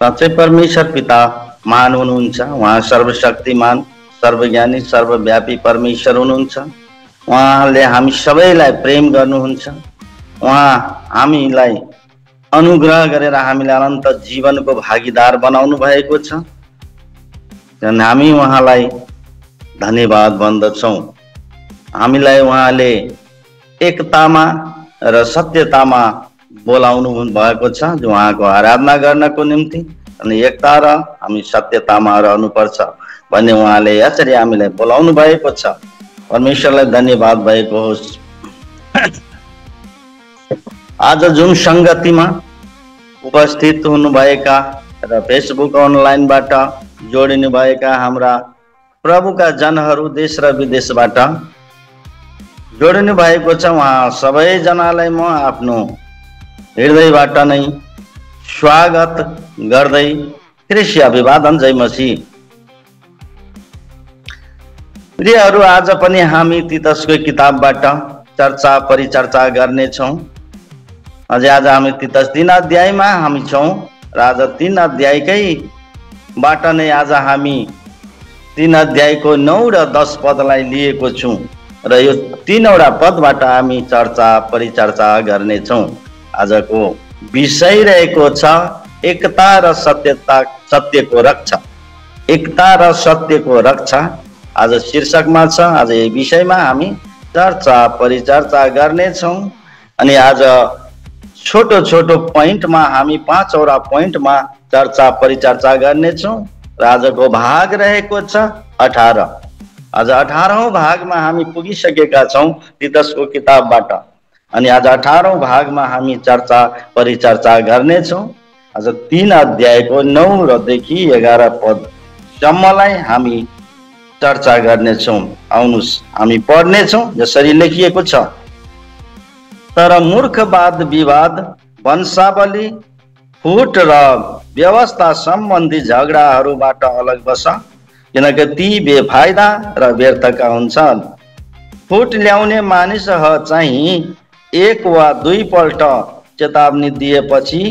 साँच्चै परमेश्वर पिता महान हुनुहुन्छ। उहाँ सर्वशक्तिमान, सर्वज्ञानी, सर्वव्यापी परमेश्वर हुनुहुन्छ। उहाँले हामी सबैलाई प्रेम गर्नुहुन्छ। उहाँ हामीलाई अनुग्रह गरेर हामीलाई अनन्त जीवनको भागीदार बनाउनु भएको छ। हामी उहाँलाई धन्यवाद भन्दछौँ। हामीलाई उहाँले एकतामा र सत्यतामा बोलाउनु भएको छ, जो उहाँको आराधना गर्नको निम्ति। अनि एकता र हामी सत्यतामा रहनुपर्छ भन्ने उहाँले यसरी हामीलाई बोलाउनु भएको छ। परमेश्वरलाई धन्यवाद भएको होस्। आज जुन सङ्गतिमा उपस्थित हुनुभएका र फेसबुक अनलाइनबाट जोडिनु भएका हाम्रा प्रभुका जनहरू देश र विदेशबाट जोडिनु भएको छ, उहाँ सबैजनालाई म आफ्नो हृदयबाट नै स्वागत गर्दै कृषि अभिवादन, जय मसीह। प्रियहरू, आज पनि हामी तीतसको किताबबाट चर्चा परिचर्चा गर्नेछौँ। अझै आज हामी तीतस 3 अध्यायमा हामी छौँ र आज 3 अध्यायकैबाट नै आज हामी 3 अध्यायको 9 र 10 पदलाई लिएको छौँ र यो 3वटा पदबाट हामी चर्चा परिचर्चा गर्नेछौँ। आजको विषय रहेको छ एकता र सत्यको रक्षा। एकता र सत्यको रक्षा आज शीर्षकमा छ। आज यही विषयमा हामी चर्चा परिचर्चा गर्नेछौँ। अनि आज छोटो छोटो पोइन्टमा हामी 5वटा पोइन्टमा चर्चा परिचर्चा गर्नेछौँ र आजको भाग रहेको छ 18। आज 18औं भागमा हामी पुगिसकेका छौँ तीतसको किताबबाट। अनि आज 18औं भागमा हामी चर्चा परिचर्चा गर्नेछौँ। आज 3 अध्यायको 9 र देखि 11 पदसम्मलाई हामी चर्चा गर्नेछौँ। आउनुहोस् हामी पढ्नेछौँ। जसरी लेखिएको छ, तर मूर्खवाद, विवाद, वंशावली, फुट र व्यवस्था सम्बन्धी झगडाहरूबाट अलग बस, किनकि ती बेफाइदा र व्यर्थका हुन्छन्। फुट ल्याउने मानिस चाहिँ 1 वा 2 पल्ट चेतावनी दिएपछि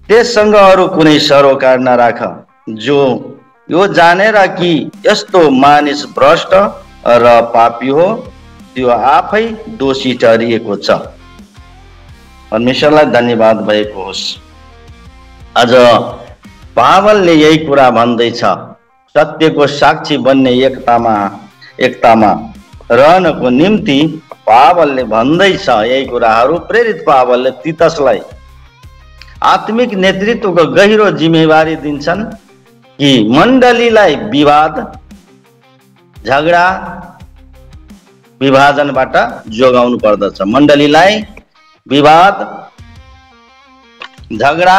त्यससँग अरू कुनै सरोकार नराख, जो यो जानेर कि यस्तो मानिस भ्रष्ट र पापी हो, त्यो आफै दोषी ठहरिएको छ। परमेश्वरलाई धन्यवाद भएको होस्। आज पावलले यही कुरा भन्दैछ, सत्यको साक्षी बन्ने एकतामा रहनको निम्ति पावलले भन्दैछ यही कुराहरू। प्रेरित पावलले तीतसलाई आत्मिक नेतृत्वको गहिरो जिम्मेवारी दिन्छन् कि मण्डलीलाई विवाद, झगडा, विभाजनबाट जोगाउनु पर्दछ। मण्डलीलाई विवाद, झगडा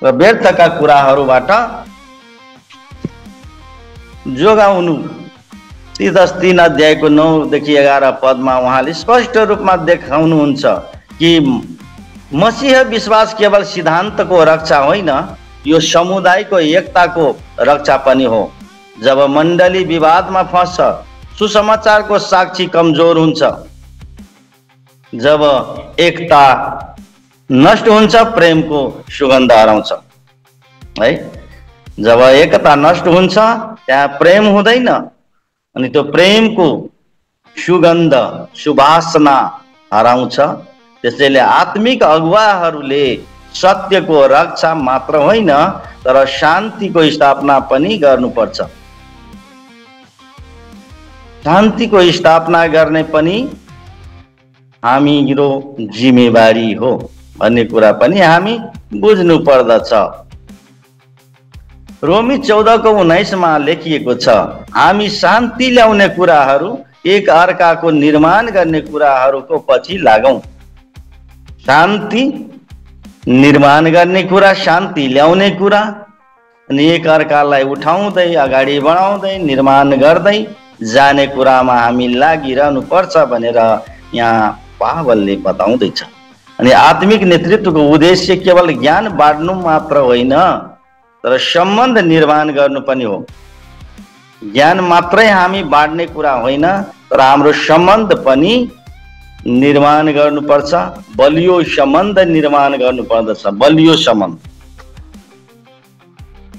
र व्यर्थका कुराहरूबाट जोगाउनु। तीतस 3 अध्यायको 9 देखि 11 पदमा उहाँले स्पष्ट रूपमा देखाउनुहुन्छ कि मसीह विश्वास केवल सिद्धान्तको रक्षा होइन, यो समुदायको एकताको रक्षा पनि हो। जब मण्डली विवादमा फस्छ, सुसमाचारको साक्षी कमजोर हुन्छ। जब एकता नष्ट हुन्छ, प्रेमको सुगन्ध हराउँछ। है, जब एकता नष्ट हुन्छ त्यहाँ प्रेम हुँदैन, अनि त्यो प्रेमको सुगन्ध सुवासना हराउँछ। त्यसैले आत्मिक अगुवाहरूले सत्यको रक्षा मात्र होइन, तर शान्तिको स्थापना पनि गर्नुपर्छ। शान्तिको स्थापना गर्ने पनि हाम्रो जिम्मेवारी हो भन्ने कुरा पनि हामी बुझ्नु पर्दछ। रोमी 14:19 लेखिएको छ, हामी शान्ति ल्याउने कुराहरू, एक अर्काको निर्माण गर्ने कुराहरूको पछि लागौं। शान्ति निर्माण गर्ने कुरा, शान्ति ल्याउने कुरा, अनि एक अर्कालाई उठाउँदै अगाडि बढाउँदै निर्माण गर्दै जाने कुरामा हामी लागिरहनु पर्छ भनेर यहाँ पावलले बताउँदैछ। अनि आत्मिक नेतृत्वको उद्देश्य केवल ज्ञान बाँड्नु मात्र होइन, तर सम्बन्ध निर्माण गर्नु पनि हो। ज्ञान मात्रै हामी बाँड्ने कुरा होइन, तर हाम्रो सम्बन्ध पनि निर्माण गर्नुपर्छ, बलियो सम्बन्ध निर्माण गर्नुपर्दछ, बलियो सम्बन्ध।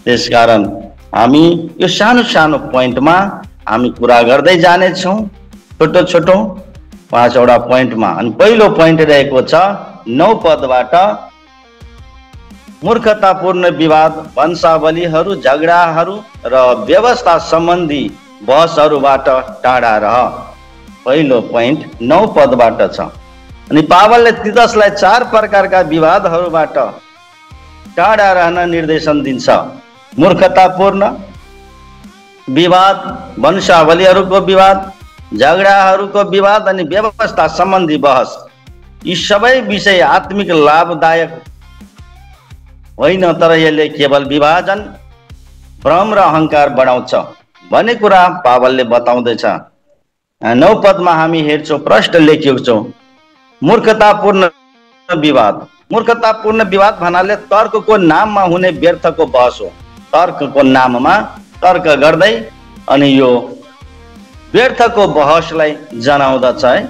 त्यसकारण हामी यो सानो सानो पोइन्टमा हामी कुरा गर्दै जानेछौँ, छोटो छोटो 5 वटा पोइन्टमा। अनि पहिलो पोइन्ट रहेको छ 9 पदबाट, मूर्खतापूर्ण विवाद, वंशावलीहरू, झगडाहरू र व्यवस्था सम्बन्धी बहसहरूबाट टाढा रह। पहिलो पोइन्ट 9 पदबाट छ। अनि पावलले तीतसलाई 4 प्रकारका विवादहरूबाट टाढा रहन निर्देशन दिन्छ। मूर्खतापूर्ण विवाद, वंशावलीहरूको विवाद, झगडाहरूको विवाद अनि व्यवस्था सम्बन्धी बहस। यी सबै विषय आत्मिक लाभदायक होइन, तर यसले केवल विभाजन, भ्रम र अहङ्कार बढाउँछ भन्ने कुरा पावलले बताउँदैछ। 9 पदमा हामी हेर्छौँ, प्रश्न लेखिएको छ मूर्खतापूर्ण विवाद। मूर्खतापूर्ण विवाद भन्नाले तर्कको नाममा हुने व्यर्थको बहस हो। तर्कको नाममा तर्क गर्दै अनि यो व्यर्थको बहसलाई जनाउँदछ है,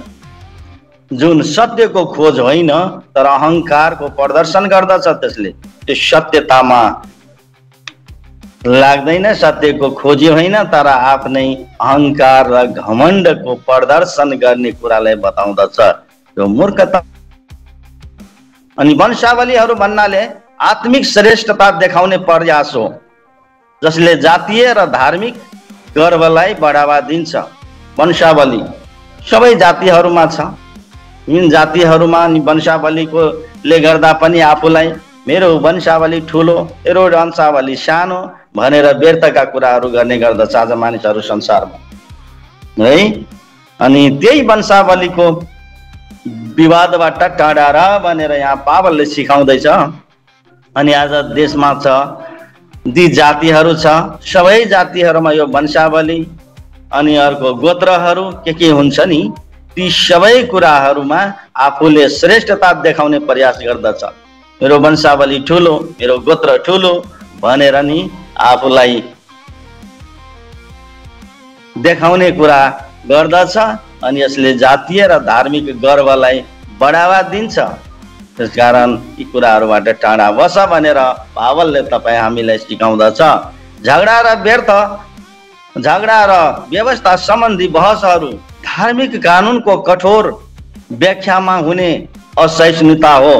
जुन सत्यको खोज होइन तर अहङ्कारको प्रदर्शन गर्दछ। त्यसले त्यो सत्यतामा लाग्दैन, सत्यको खोजी होइन तर आफ्नै अहङ्कार र घमण्डको प्रदर्शन गर्ने कुरालाई बताउँदछ, यो मूर्खता। अनि वंशावलीहरू भन्नाले आत्मिक श्रेष्ठता देखाउने प्रयास हो, जसले जातीय र धार्मिक गर्वलाई बढावा दिन्छ। वंशावली सबै जातिहरूमा छ। यिन जातिहरूमा अनि वंशावलीकोले गर्दा पनि आफूलाई मेरो वंशावली ठुलो, मेरो वंशावली सानो भनेर व्यर्थका कुराहरू गर्ने गर्दछ आज मानिसहरू संसारमा है। अनि त्यही वंशावलीको विवादबाट टाढा रह भनेर यहाँ पावलले सिकाउँदैछ। अनि आज देशमा छ ती जातिहरू छ, सबै जातिहरूमा यो वंशावली अनि अर्को गोत्रहरू के हुन्छ नि, ती सबै कुराहरूमा आफूले श्रेष्ठता देखाउने प्रयास गर्दछ। मेरो वंशावली ठुलो, मेरो गोत्र ठुलो भनेर नि आफूलाई देखाउने कुरा गर्दछ। अनि यसले जातीय र धार्मिक गर्वलाई बढावा दिन्छ। त्यसकारण यी कुराहरूबाट टाढा बस भनेर पावलले तपाईँ हामीलाई सिकाउँदछ। झगडा र व्यवस्था सम्बन्धी बहसहरू धार्मिक कानुनको कठोर व्याख्यामा हुने असहिष्णुता हो।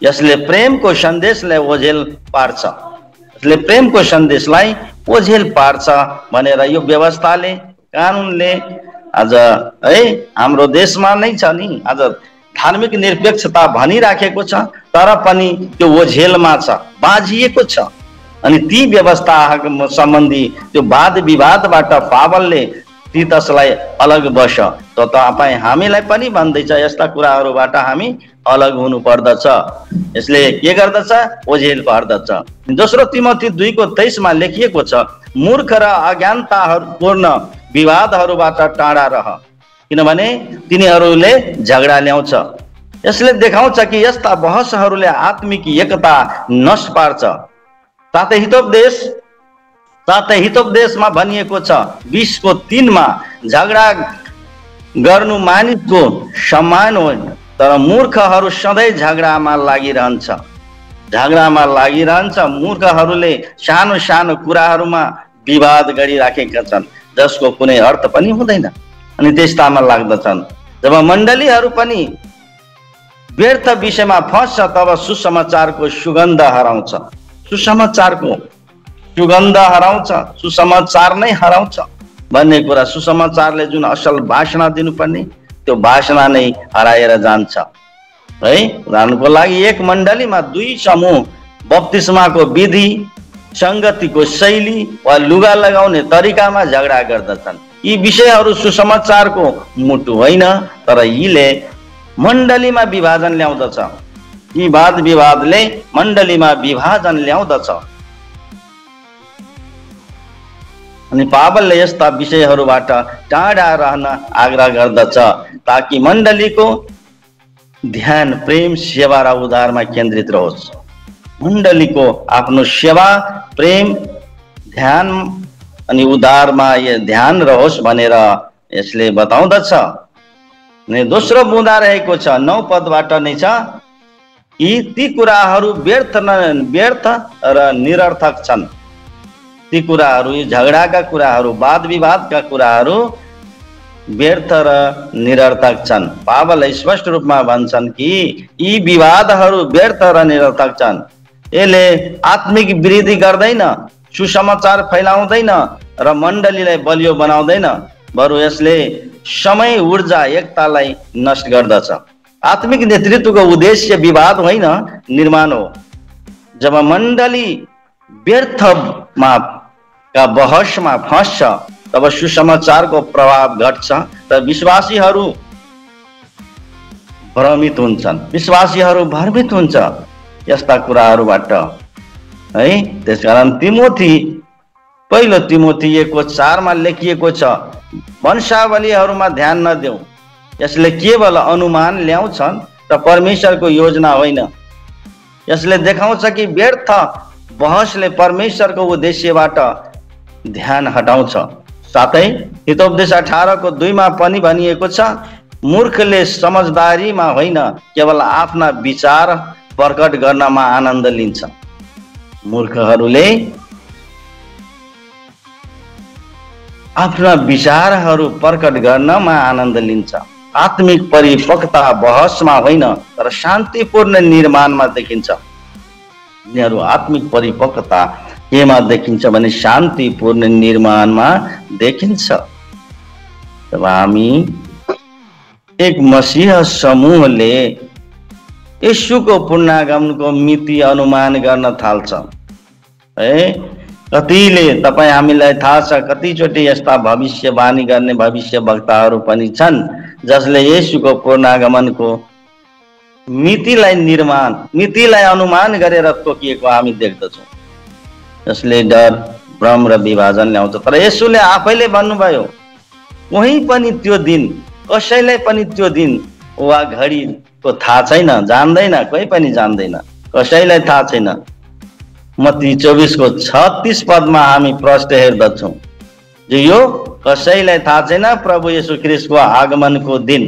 यसले प्रेमको सन्देशलाई ओझेल पार्छ, यसले प्रेमको सन्देशलाई ओझेल पार्छ भनेर यो व्यवस्थाले, कानुनले आज है हाम्रो देशमा नै छ नि, आज धार्मिक निरपेक्षता भनिराखेको छ तर पनि त्यो ओझेलमा छ, बाझिएको छ। अनि ती व्यवस्था सम्बन्धी त्यो वाद विवादबाट पावलले तीतसलाई अलग बस। त तपाईँ हामीलाई पनि भन्दैछ यस्ता कुराहरूबाट हामी अलग हुनु पर्दछ। यसले के गर्दछ? ओझेल पार्दछ। दोस्रो तिमोथी 2:23 मा लेखिएको छ, मूर्ख र अज्ञानतापूर्ण विवादहरूबाट टाढा रह, किनभने तिनीहरूले झगडा ल्याउँछ। यसले देखाउँछ कि यस्ता बहसहरूले आत्मिक एकता नष्ट पार्छ। साथै हितोपदेशमा भनिएको छ 20:3 मा, झगडा गर्नु मानिसको सम्मान हो, तर मूर्खहरू सधैँ झगडामा लागिरहन्छ। मूर्खहरूले सानो सानो कुराहरूमा विवाद गरिराखेका छन् जसको कुनै अर्थ पनि हुँदैन अनि त्यस्तामा लाग्दछन्। जब मण्डलीहरू पनि व्यर्थ विषयमा फस्छ तब सुसमाचारको सुगन्ध हराउँछ। सुसमाचार नै हराउँछ भन्ने कुरा। सुसमाचारले जुन असल भाषण दिनुपर्ने त्यो भाषण नै हराएर जान्छ है। उदाहरणको लागि एक मण्डलीमा 2 समूह बप्तिस्माको विधि, संगतिको शैली वा लुगा लगाउने तरिकामा झगडा गर्दछन्। यी विषयहरू सुसमाचारको मुटु होइन, तर यीले मण्डलीमा विभाजन ल्याउँदछ। यी वाद विवादले मण्डलीमा विभाजन ल्याउँदछ। अनि पावलले यस्ता विषयहरूबाट टाढा रहन आग्रह गर्दछ ताकि मण्डलीको ध्यान प्रेम, सेवा र उद्धारमा केन्द्रित रहोस्। मण्डलीको आफ्नो सेवा, प्रेम, ध्यान अनि उद्धारमा ध्यान रहोस् भनेर यसले बताउँदछ। नै दोस्रो बुँदा रहेको छ 9 पदबाट नै छ ती कुराहरू व्यर्थ र निरर्थक छन्। ती कुराहरू, यी झगडाका कुराहरू, वाद विवादका कुराहरू व्यर्थ र निरर्थक छन्। पावल स्पष्ट रूपमा भन्छन् कि यी विवादहरू व्यर्थ र निरर्थक छन्। यसले आत्मिक वृद्धि गर्दैन, सुसमाचार फैलाउँदैन र मण्डलीलाई बलियो बनाउँदैन, बरु यसले समय, ऊर्जा, एकतालाई नष्ट गर्दछ। आत्मिक नेतृत्वको उद्देश्य विवाद होइन, निर्माण हो। जब मण्डली व्यर्थमा का बहसमा फँस्छ तब सुसमाचारको प्रभाव घट्छ र विश्वासीहरू भ्रमित हुन्छन्, विश्वासीहरू भ्रमित हुन्छ यस्ता कुराहरूबाट है। त्यसकारण पहिलो तिमोथी 1:4 लेखिएको छ, वंशावलीहरूमा ध्यान नदेऊ, यसले केवल अनुमान ल्याउँछन् र परमेश्वरको योजना होइन। यसले देखाउँछ कि व्यर्थ बहसले परमेश्वरको उद्देश्यबाट ध्यान हटाउँछ। साथै हितोपदेश 18:2 पनि भनिएको छ, मूर्खले समझदारीमा होइन केवल आफ्ना विचार प्रकट गर्नमा आनन्द लिन्छ। मूर्खहरूले आफ्ना विचारहरू प्रकट गर्नमा आनन्द लिन्छ। आत्मिक परिपक्वता बहसमा होइन तर शान्तिपूर्ण निर्माणमा देखिन्छ। यिनीहरू आत्मिक परिपक्वता केमा देखिन्छ भने शान्तिपूर्ण निर्माणमा देखिन्छ। तब हामी एक मसीह समूहले यीशुको पुनरागमनको मिति अनुमान गर्न थाल्छ है। कतिले तपाईँ हामीलाई थाहा छ कतिचोटि यस्ता भविष्यवाणी गर्ने भविष्यवक्ताहरू पनि छन् जसले येशूको पुनरागमनको मितिलाई अनुमान गरेर तोकिएको हामी देख्दछौँ, जसले डर, भ्रम र विभाजन ल्याउँछ। तर येशूले आफैले भन्नुभयो, कोही पनि त्यो दिन, कसैलाई पनि त्यो दिन वा घडीको थाहा छैन, जान्दैन, कोही पनि जान्दैन, कसैलाई थाहा छैन। मत्ती 24:36 हामी प्रश्न हेर्दछौँ, जो यो कसैलाई थाहा छैन प्रभु येशू ख्रीष्टको आगमनको दिन।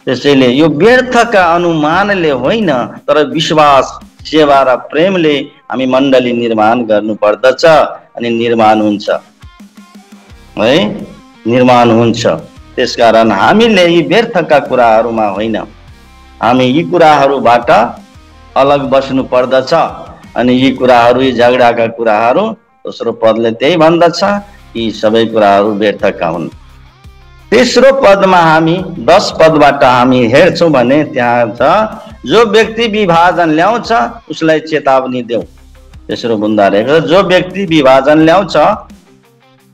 त्यसैले यो व्यर्थका अनुमानले होइन तर विश्वास, सेवा र प्रेमले हामी मण्डली निर्माण गर्नुपर्दछ अनि निर्माण हुन्छ है, निर्माण हुन्छ। त्यसकारण हामीले यी व्यर्थका कुराहरूमा होइन, हामी यी कुराहरूबाट अलग बस्नु पर्दछ। अनि यी कुराहरू, यी झगडाका कुराहरू, दोस्रो पदले त्यही भन्दछ कि सबै कुराहरू व्यर्थका हुन्। तेस्रो पदमा हामी 10 पदबाट हामी हेर्छौँ भने त्यहाँ छ, जो व्यक्ति विभाजन ल्याउँछ उसलाई चेतावनी देऊ। तेस्रो बुँदा रहेको, जो व्यक्ति विभाजन ल्याउँछ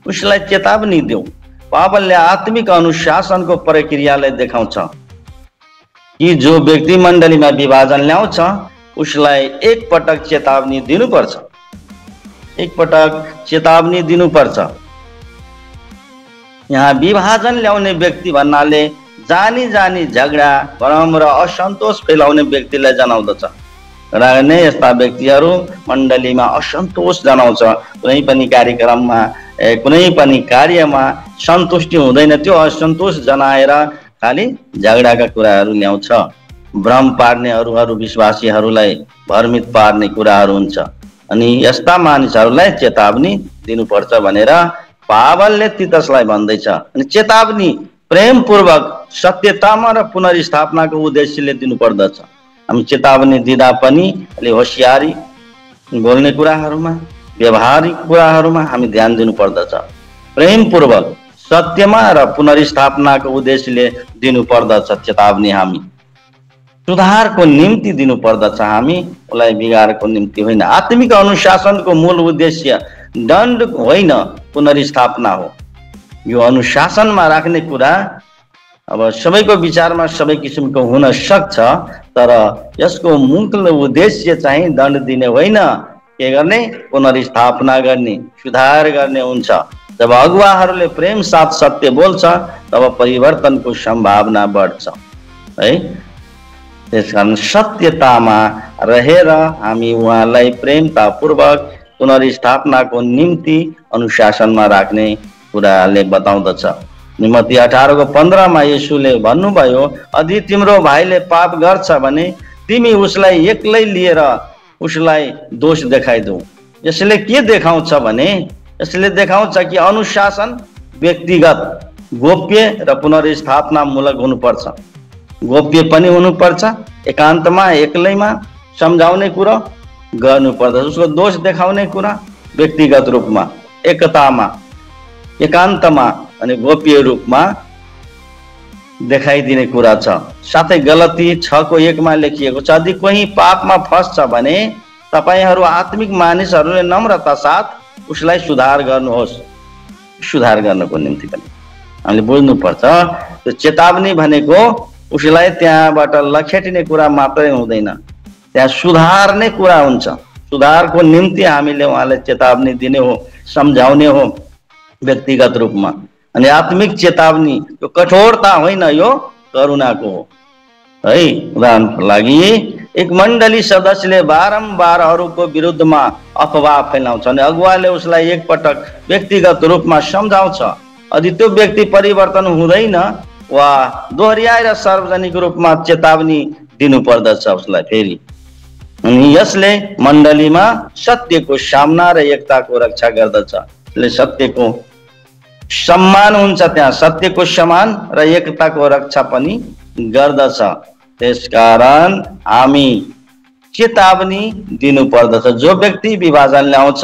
उसलाई चेतावनी देऊ। पावलले आत्मिक अनुशासनको प्रक्रियालाई देखाउँछ कि जो व्यक्ति मण्डलीमा विभाजन ल्याउँछ उसलाई एक पटक चेतावनी दिनुपर्छ, एक पटक चेतावनी दिनुपर्छ। यहाँ विभाजन ल्याउने व्यक्ति भन्नाले जानी जानी झगडा, भ्रम र असन्तोष फैलाउने व्यक्तिलाई जनाउँदछ। र नै यस्ता व्यक्तिहरू मण्डलीमा असन्तोष जनाउँछ, कुनै पनि कार्यक्रममा, कुनै पनि कार्यमा सन्तुष्टि हुँदैन, त्यो असन्तोष जनाएर खालि झगडाका कुराहरू ल्याउँछ। भ्रम पार्ने, अरू विश्वासीहरूलाई भ्रमित पार्ने कुराहरू हुन्छ। अनि यस्ता मानिसहरूलाई चेतावनी दिनुपर्छ भनेर पावलले तीतसलाई भन्दैछ। अनि चेतावनी प्रेमपूर्वक सत्यतामा र पुनर्स्थापनाको उद्देश्यले दिनुपर्दछ। हामी चेतावनी दिँदा पनि अलि होसियारी बोल्ने कुराहरूमा, व्यवहारिक कुराहरूमा हामी ध्यान दिनुपर्दछ। प्रेमपूर्वक सत्यमा र पुनर्स्थापनाको उद्देश्यले दिनुपर्दछ चेतावनी। हामी सुधारको निम्ति दिनुपर्दछ, हामी उसलाई बिगारको निम्ति होइन। आत्मिक अनुशासनको मूल उद्देश्य दण्ड होइन, पुनर्स्थापना हो। यो अनुशासनमा राख्ने कुरा अब सबैको विचारमा सबै किसिमको हुन सक्छ, तर यसको मूल उद्देश्य चाहिँ दण्ड दिने होइन, के गर्ने, पुनर्स्थापना गर्ने, सुधार गर्ने हुन्छ। जब अगुवाहरूले प्रेम साथ सत्य बोल्छ तब परिवर्तनको सम्भावना बढ्छ है। त्यसकारण सत्यतामा रहेर हामी उहाँलाई प्रेमतापूर्वक पुनर्स्थापनाको निम्ति अनुशासनमा राख्ने कुराले बताउँदछ। मत्ती 18:15 मा येशूले भन्नुभयो, यदि तिम्रो भाइले पाप गर्छ भने तिमी उसलाई एक्लै लिएर उसलाई दोष देखाइदेऊ। यसले के देखाउँछ भने यसले देखाउँछ कि अनुशासन व्यक्तिगत, गोप्य र पुनर्स्थापनामूलक हुनुपर्छ। गोप्य पनि हुनुपर्छ, एकान्तमा एक्लैमा सम्झाउने कुरा गर्नुपर्दछ। उसको दोष देखाउने कुरा व्यक्तिगत रूपमा, एकतामा, एकान्तमा अनि गोप्य रूपमा देखाइदिने कुरा छ। साथै गलती 6:1 मा लेखिएको छ, यदि कोही पापमा फस्छ भने तपाईहरू आत्मिक मानिसहरूले नम्रता साथ उसलाई सुधार गर्नुहोस्। सुधार गर्नको निम्ति पनि हामीले बुझ्नुपर्छ, त्यो चेतावनी भनेको उसलाई त्यहाँबाट लखेटिने कुरा मात्रै हुँदैन, त्यहाँ सुधार्ने कुरा हुन्छ। सुधारको निम्ति हामीले उहाँलाई चेतावनी दिने हो, सम्झाउने हो व्यक्तिगत रूपमा। अनि आत्मिक चेतावनी यो कठोरता होइन, यो करुणाको हो है। उदाहरणको लागि एक मण्डली सदस्यले बारम्बार अरूको विरुद्धमा अफवाह फैलाउँछ अनि अगुवाले उसलाई एकपटक व्यक्तिगत रूपमा सम्झाउँछ। यदि त्यो व्यक्ति परिवर्तन हुँदैन वा दोहोर्याएर सार्वजनिक रूपमा चेतावनी दिनुपर्दछ उसलाई फेरि। अनि यसले मण्डलीमा सत्यको सामना र एकताको रक्षा गर्दछ। यसले सत्यको सम्मान हुन्छ, त्यहाँ सत्यको सम्मान र एकताको रक्षा पनि गर्दछ। त्यसकारण हामी चेतावनी दिनु पर्दछ। जो व्यक्ति विभाजन ल्याउँछ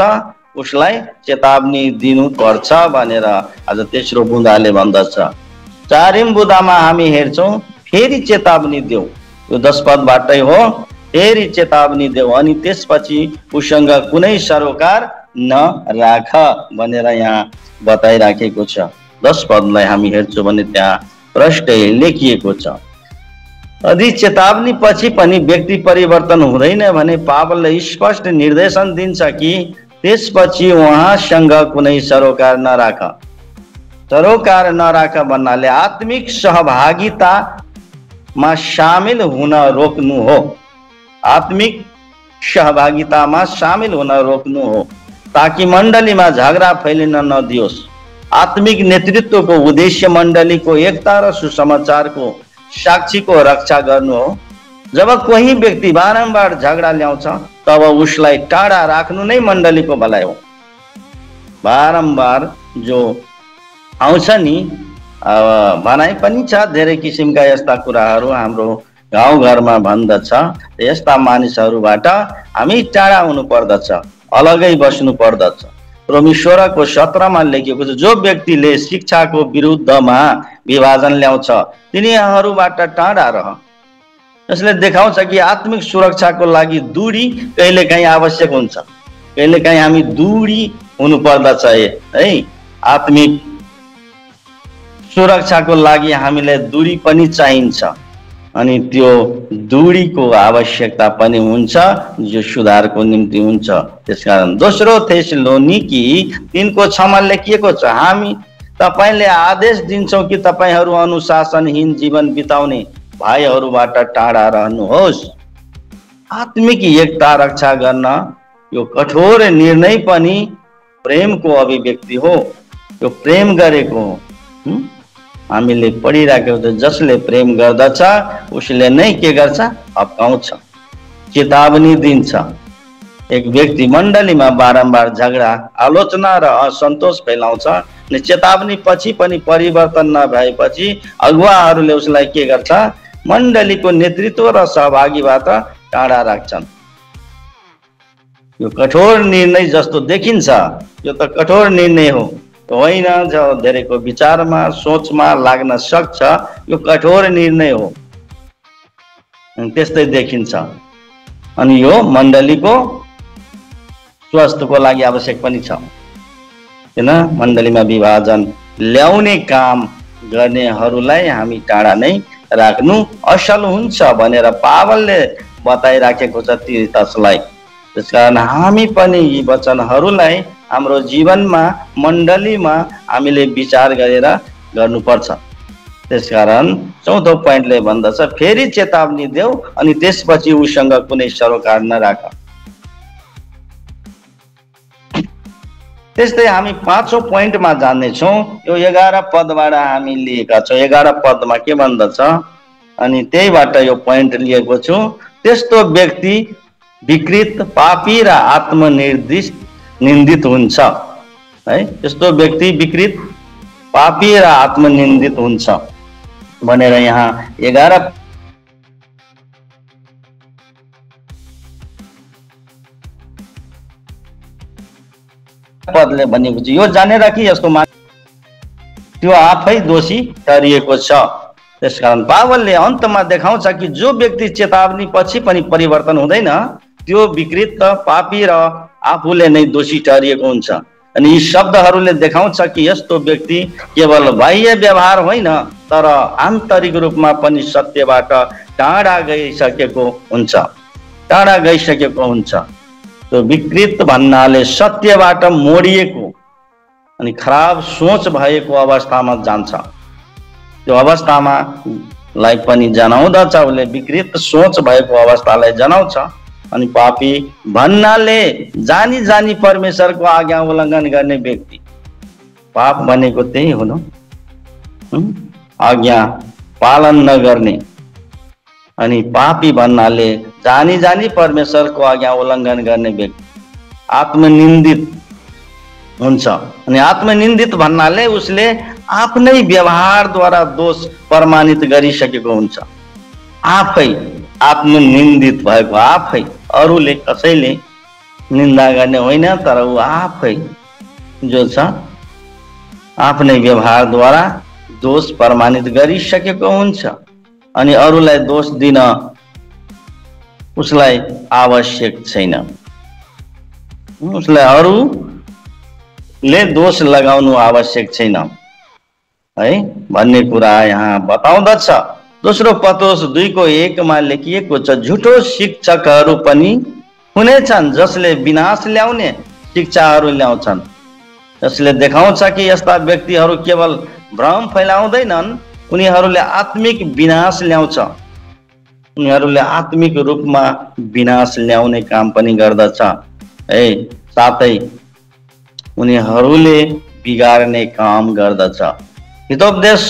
उसलाई चेतावनी दिनुपर्छ भनेर आज तेस्रो बुँदाले भन्दछ। 4औं बुँदामा हामी हेर्छौँ, फेरि चेतावनी देऊ। यो 10 पदबाटै हो, फेरि चेतावनी देऊ अनि त्यसपछि उसँग कुनै सरोकार नराख भनेर यहाँ बताइराखेको छ। 10 पदलाई हामी हेर्छौँ भने त्यहाँ प्रष्टै लेखिएको छ। यदि चेतावनी पछि पनि व्यक्ति परिवर्तन हुँदैन भने पावलले स्पष्ट निर्देशन दिन्छ कि त्यसपछि उहाँसँग कुनै सरोकार नराख। सरोकार नराख भन्नाले आत्मिक सहभागितामा सामेल हुन रोक्नु हो। आत्मिक सहभागितामा सामेल हुन रोक्नु हो ताकि मण्डलीमा झगडा फैलिन नदियोस्। आत्मिक नेतृत्वको उद्देश्य मण्डलीको एकता र सुसमाचारको साक्षीको रक्षा गर्नु हो। जब कोही व्यक्ति बारम्बार झगडा ल्याउँछ तब उसलाई टाढा राख्नु नै मण्डलीको भलाइ हो। बारम्बार जो आउँछ नि, भनाइ पनि छ, धेरै किसिमका यस्ता कुराहरू हाम्रो गाउँघरमा भन्दछ। यस्ता मानिसहरूबाट हामी टाढा हुनु पर्दछ, अलगै बस्नु पर्दछ। रोमी 16:17 मा लेखिएको छ, जो व्यक्तिले शिक्षाको विरुद्धमा विभाजन ल्याउँछ तिनीहरूबाट टाढा रह। यसले देखाउँछ कि आत्मिक सुरक्षाको लागि दूरी कहिलेकाहीँ आवश्यक हुन्छ। कहिलेकाहीँ हामी दूरी हुनु पर्दछ है। आत्मिक सुरक्षाको लागि हामीलाई दूरी पनि चाहिन्छ अनि त्यो दूरीको आवश्यकता पनि हुन्छ जो सुधारको निम्ति हुन्छ। त्यसकारण दोस्रो थेसलोनिकी 3:6 मा लेखिएको छ, हामी तपाईले आदेश दिन्छौं कि तपाईहरू अनुशासनहीन जीवन बिताउने भाइहरूबाट टाढा रहनुहोस्। आत्मिक एकता रक्षा गर्न यो कठोर निर्णय पनि प्रेमको अभिव्यक्ति हो। यो प्रेम गरेको हो। हामीले पढिराखेको छ, जसले प्रेम गर्दछ उसले नै के गर्छ? हप्काउँछ, चेतावनी दिन्छ। एक व्यक्ति मण्डलीमा बारम्बार झगडा, आलोचना र असन्तोष फैलाउँछ अनि चेतावनी पछि पनि परिवर्तन नभएपछि अगुवाहरूले उसलाई के गर्छ? मण्डलीको नेतृत्व र सहभागीबाट टाढा राख्छन्। यो कठोर निर्णय जस्तो देखिन्छ, यो त कठोर निर्णय हो होइन, जो धेरैको विचारमा सोचमा लाग्न सक्छ यो कठोर निर्णय हो, त्यस्तै देखिन्छ। अनि यो मण्डलीको स्वास्थ्यको लागि आवश्यक पनि छ हैन। मण्डलीमा विभाजन ल्याउने काम गर्नेहरूलाई हामी टाढा नै राख्नु असल हुन्छ भनेर पावलले बताइराखेको छ तीतसलाई। त्यसकारण हामी पनि यी वचनहरूलाई हाम्रो जीवनमा, मण्डलीमा हामीले विचार गरेर गर्नुपर्छ। त्यसकारण चौथो पोइन्टले भन्दछ, फेरि चेतावनी देऊ अनि त्यसपछि उसँग कुनै सरोकार नराख। त्यस्तै हामी पाँचौं पोइन्टमा जान्नेछौँ। यो 11 पदबाट हामी लिएका छौँ। 11 पदमा के भन्दछ अनि त्यहीबाट यो पोइन्ट लिएको छु। त्यस्तो व्यक्ति विकृत, पापी र आत्मनिन्दित हुन्छ है। त्यस्तो व्यक्ति विकृत, पापी र आत्मनिन्दित हुन्छ भनेर यहाँ 11 पदले भनेको छ। यो जानेर कि यस्तो त्यो आफै दोषी ठहरिएको छ। त्यसकारण पावलले अन्तमा देखाउँछ कि जो व्यक्ति चेतावनी पछि पनि परिवर्तन हुँदैन त्यो विकृत, पापी र आफूले नै दोषी ठहरिएको हुन्छ। अनि यी शब्दहरूले देखाउँछ कि यस्तो व्यक्ति केवल बाह्य व्यवहार होइन तर आन्तरिक रूपमा पनि सत्यबाट टाढा गइसकेको हुन्छ। त्यो विकृत भन्नाले सत्यबाट मोडिएको अनि खराब सोच भएको अवस्थामा जान्छ। त्यो अवस्थामा लाई पनि जनाउँदछ। उसले विकृत सोच भएको अवस्थालाई जनाउँछ। अनि पापी भन्नाले जानी जानी परमेश्वरको आज्ञा उल्लङ्घन गर्ने व्यक्ति। पाप भनेको त्यही हो न, आज्ञा पालन नगर्ने। अनि पापी भन्नाले जानी जानी परमेश्वरको आज्ञा उल्लङ्घन गर्ने व्यक्ति आत्मनिन्दित हुन्छ। अनि आत्मनिन्दित भन्नाले उसले आफ्नै व्यवहारद्वारा दोष प्रमाणित गरिसकेको हुन्छ। आफै आत्मनिन्दित भएको, आफै, अरूले कसैले निन्दा गर्ने होइन तर ऊ आफै जो छ आफ्नै व्यवहारद्वारा दोष प्रमाणित गरिसकेको हुन्छ। अनि अरूलाई दोष दिन उसलाई आवश्यक छैन। उसलाई अरूले दोष लगाउनु आवश्यक छैन है भन्ने कुरा यहाँ बताउँदछ। दोस्रो पत्रुस 2:1 लेखिएको छ, झुटो शिक्षकहरू पनि हुनेछन् जसले विनाश ल्याउने शिक्षाहरू ल्याउँछन्। यसले देखाउँछ कि यस्ता व्यक्तिहरू केवल भ्रम फैलाउँदैनन्, उनीहरूले आत्मिक विनाश ल्याउँछ। उनीहरूले आत्मिक रूपमा विनाश ल्याउने काम पनि गर्दछ है। साथै उनीहरूले बिगार्ने काम गर्दछ। हितोपदेश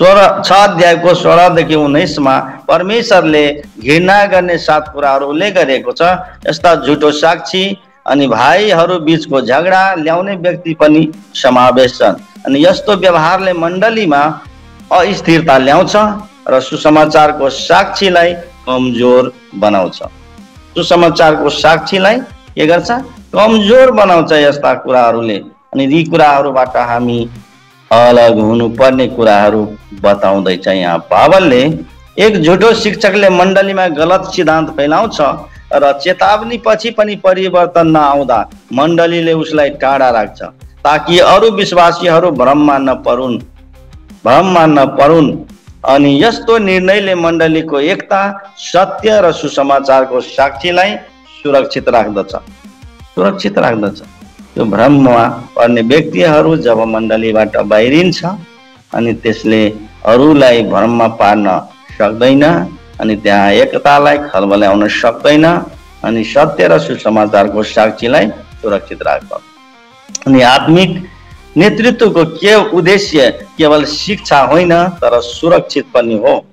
6:16-19 परमेश्वरले घृणा गर्ने 7 कुराहरू उल्लेख गरेको छ। यस्ता झुटो साक्षी अनि भाइहरू बीचको झगडा ल्याउने व्यक्ति पनि समावेश छन्। अनि यस्तो व्यवहारले मण्डलीमा अस्थिरता ल्याउँछ र सुसमाचारको साक्षीलाई कमजोर बनाउँछ। सुसमाचारको साक्षीलाई के गर्छ? कमजोर बनाउँछ यस्ता कुराहरूले। अनि यी कुराहरूबाट हामी अलग हुनुपर्ने कुराहरू बताउँदैछ यहाँ पावलले। एक झुटो शिक्षकले मण्डलीमा गलत सिद्धान्त फैलाउँछ र चेतावनी पछि पनि परिवर्तन नआउँदा मण्डलीले उसलाई टाढा राख्छ ताकि अरू विश्वासीहरू भ्रममा नपरुन्। अनि यस्तो निर्णयले मण्डलीको एकता, सत्य र सुसमाचारको साक्षीलाई सुरक्षित राख्दछ। त्यो भ्रममा पर्ने व्यक्तिहरू जब मण्डलीबाट बाहिरिन्छ अनि त्यसले अरूलाई भ्रममा पार्न सक्दैन अनि त्यहाँ एकतालाई खलबल्याउन सक्दैन अनि सत्य र सुसमाचारको साक्षीलाई सुरक्षित राख्छ। अनि आत्मिक नेतृत्वको के उद्देश्य केवल शिक्षा होइन तर सुरक्षित पनि हो।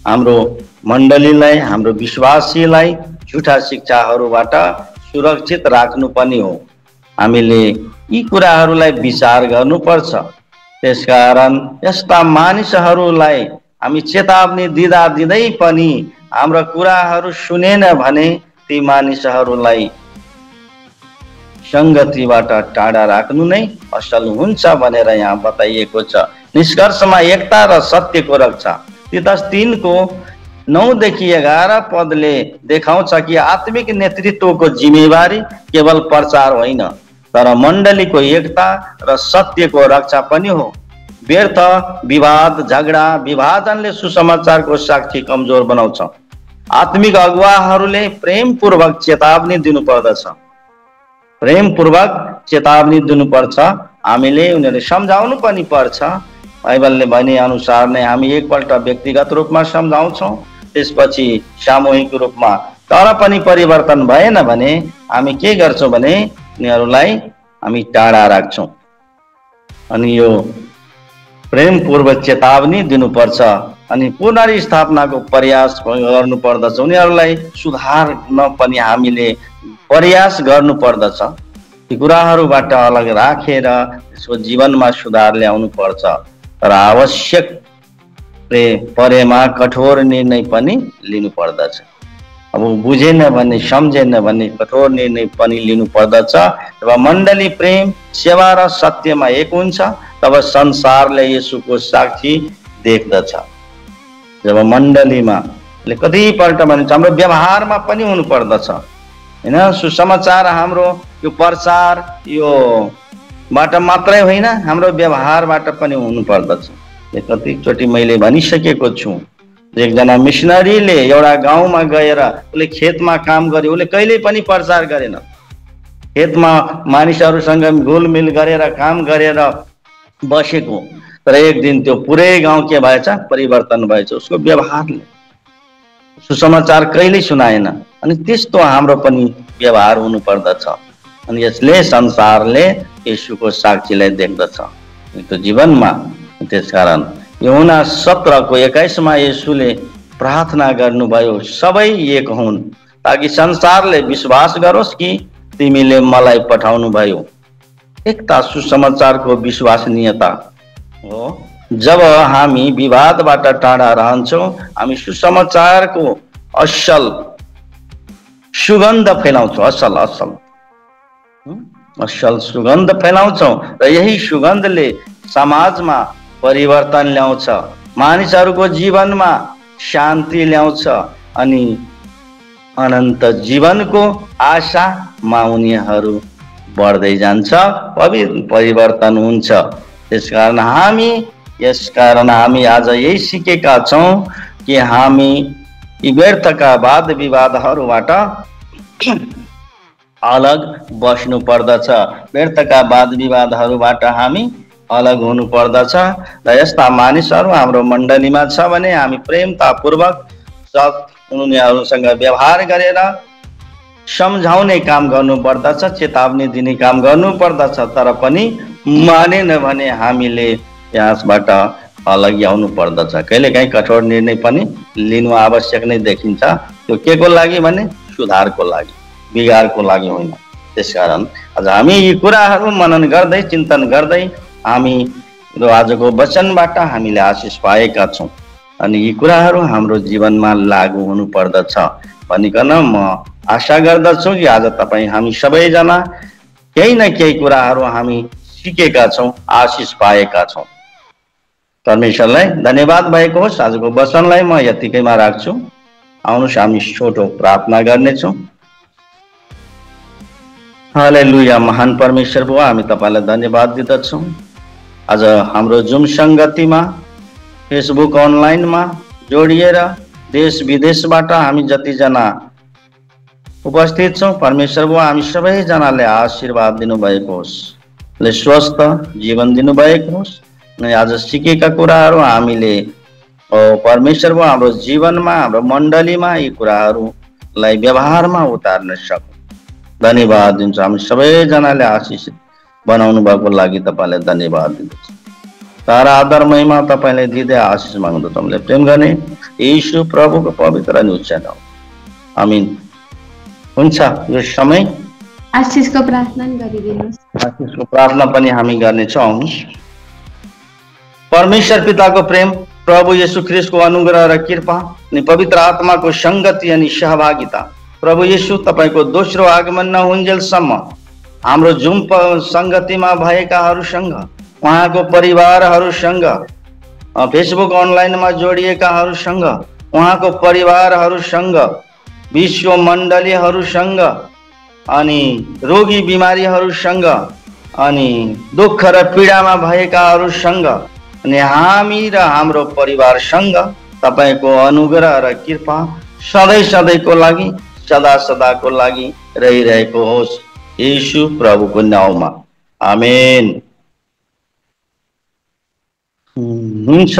हाम्रो मण्डलीलाई, हाम्रो विश्वासीलाई झुटा शिक्षाहरूबाट सुरक्षित राख्नु पनि हो। हामीले यी कुराहरूलाई विचार गर्नुपर्छ। त्यसकारण यस्ता मानिसहरूलाई हामी चेतावनी दिँदै पनि हाम्रा कुराहरू सुनेन भने ती मानिसहरूलाई संगतिबाट टाढा राख्नु नै असल हुन्छ भनेर यहाँ बताइएको छ। निष्कर्षमा एकता र सत्यको रक्षा। तीतस 3:9-11 पदले देखाउँछ कि आत्मिक नेतृत्वको जिम्मेवारी केवल प्रचार होइन तर मण्डलीको एकता र सत्यको रक्षा पनि हो। व्यर्थ विवाद, झगडा, विभाजनले सुसमाचारको साक्षी कमजोर बनाउँछ। आत्मिक अगुवाहरूले प्रेमपूर्वक चेतावनी दिनुपर्दछ। हामीले उनीहरूले सम्झाउनु पनि पर्छ। बाइबलले भने अनुसार नै हामी एकपल्ट व्यक्तिगत रूपमा सम्झाउँछौँ, त्यसपछि सामूहिक रूपमा। तर पनि परिवर्तन भएन भने हामी के गर्छौँ भने उनीहरूलाई हामी टाढा राख्छौँ। अनि यो प्रेमपूर्वक चेतावनी दिनुपर्छ अनि पुनर्स्थापनाको प्रयास गर्नुपर्दछ। उनीहरूलाई सुधार्न पनि हामीले प्रयास गर्नुपर्दछ। ती कुराहरूबाट अलग राखेर त्यसको जीवनमा सुधार ल्याउनु पर्छ। तर आवश्यक परेमा कठोर निर्णय पनि लिनु पर्दछ। अब बुझेन भने, सम्झेन भने कठोर निर्णय पनि लिनु पर्दछ। जब मण्डली प्रेम, सेवा र सत्यमा एक हुन्छ तब संसारले येशूको साक्षी देख्दछ। जब मण्डलीमा कतिपल्ट भनिन्छ हाम्रो व्यवहारमा पनि हुनु पर्दछ हैन। सुसमाचार हाम्रो यो प्रचार यो बाट मात्रै होइन, हाम्रो व्यवहारबाट पनि हुनु पर्दछ। कतिचोटि मैले भनिसकेको छु, एकजना मिसनरीले एउटा गाउँमा गएर उसले खेतमा काम गर्यो, उसले कहिल्यै पनि प्रचार गरेन। खेतमा मानिसहरूसँग घुलमिल गरेर काम गरेर बसेको, तर एक दिन त्यो पुरै गाउँ के भएछ, परिवर्तन भएछ उसको व्यवहारले। सुसमाचार कहिल्यै सुनाएन। अनि त्यस्तो हाम्रो पनि व्यवहार हुनु पर्दछ। अनि यसले संसारले येशूको साक्षीलाई देख्दछ त्यो जीवनमा। त्यसकारण यूहन्ना 17 को 21 येशूले प्रार्थना गर्नुभयो, सबै एक हुन् ताकि संसारले विश्वास गरोस् कि तिमीले मलाई पठाउनु भयो। एकता सुसमाचारको विश्वसनीयता हो। जब हामी विवादबाट टाढा रहन्छौँ, हामी सुसमाचारको असल सुगन्ध फैलाउँछौँ। असल सुगन्ध फैलाउँछौँ र यही सुगन्धले समाजमा परिवर्तन ल्याउँछ, मानिसहरूको जीवनमा शान्ति ल्याउँछ अनि अनन्त जीवनको आशामा उनीहरू बढ्दै जान्छ, परिवर्तन हुन्छ। यसकारण हामी आज यही सिकेका छौँ कि हामी यी व्यर्थका वाद विवादहरूबाट अलग बस्नु पर्दछ। व्यर्थका वाद विवादहरूबाट हामी अलग हुनु पर्दछ र यस्ता मानिसहरू हाम्रो मण्डलीमा छ भने हामी प्रेमतापूर्वक उनीहरूसँग व्यवहार गरेर सम्झाउने काम गर्नु पर्दछ, चेतावनी दिने काम गर्नु पर्दछ। तर पनि मानेन भने हामीले यसबाट अलग आउनु पर्दछ। कहिलेकाहीँ कठोर निर्णय पनि लिनु आवश्यक नै देखिन्छ। त्यो के को लागि भने सुधारको लागि, बिगारको लागि होइन। त्यसकारण आज हामी यी कुराहरू मनन गर्दै चिन्तन गर्दै हामी आजको वचनबाट हामीले आशिष पाएका छौँ अनि यी कुराहरू हाम्रो जीवनमा लागू हुनु पर्दछ भनिकन म आशा गर्दछु कि आज तपाईँ हामी सबैजना केही न केही कुराहरू हामी सिकेका छौँ, आशिष पाएका छौँ। परमेश्वरलाई धन्यवाद भएको होस्। आजको वचनलाई म यतिकैमा राख्छु। आउनुहोस् हामी छोटो प्रार्थना गर्नेछौँ। हालेलुया। महान परमेश्वर बुवा, हामी तपाईँलाई धन्यवाद दिँदछौँ। आज हाम्रो जुम सङ्गतिमा, फेसबुक अनलाइनमा जोडिएर देश विदेशबाट हामी जतिजना उपस्थित छौँ, परमेश्वर बुवा हामी सबैजनाले आशीर्वाद दिनुभएको होस्, स्वस्थ जीवन दिनुभएको होस्। अनि आज सिकेका कुराहरू हामीले परमेश्वर बुवा हाम्रो जीवनमा, हाम्रो मण्डलीमा यी कुराहरूलाई व्यवहारमा उतार्न सकौँ। धन्यवाद दिन्छु। हामी सबैजनाले आशिष बनाउनु भएको लागि तपाईँलाई धन्यवाद दिन्छौँ। तारा आदर महिमा तपाईँले दिँदै आशिष माग्दछौँ। तपाईँले प्रेम गर्ने येशू प्रभुको पवित्र अनि उच्च नाम, आमीन। हुन्छ, यो समय आशिषको प्रार्थना गरिदिनुहोस्। आशिषको प्रार्थना पनि हामी गर्नेछौँ। आउनुहोस्। परमेश्वर पिताको प्रेम, प्रभु येशू ख्रिस्टको अनुग्रह र कृपा अनि पवित्र आत्माको सङ्गति अनि सहभागिता, प्रभु येशू तपाईँको दोस्रो आगमन नहुन्जेलसम्म हाम्रो जुम सङ्गतिमा भएकाहरूसँग, उहाँको परिवारहरूसँग, फेसबुक अनलाइनमा जोडिएकाहरूसँग, उहाँको परिवारहरूसँग, विश्व मण्डलीहरूसँग अनि रोगी बिमारीहरूसँग अनि दुःख र पीडामा भएकाहरूसँग अनि हामी र हाम्रो परिवारसँग तपाईँको अनुग्रह र कृपा सधैँ सधैँको लागि, सदा सदाको लागि रहिरहेको होस्। येशू प्रभुको नाउँमा, आमेन। हुन्छ।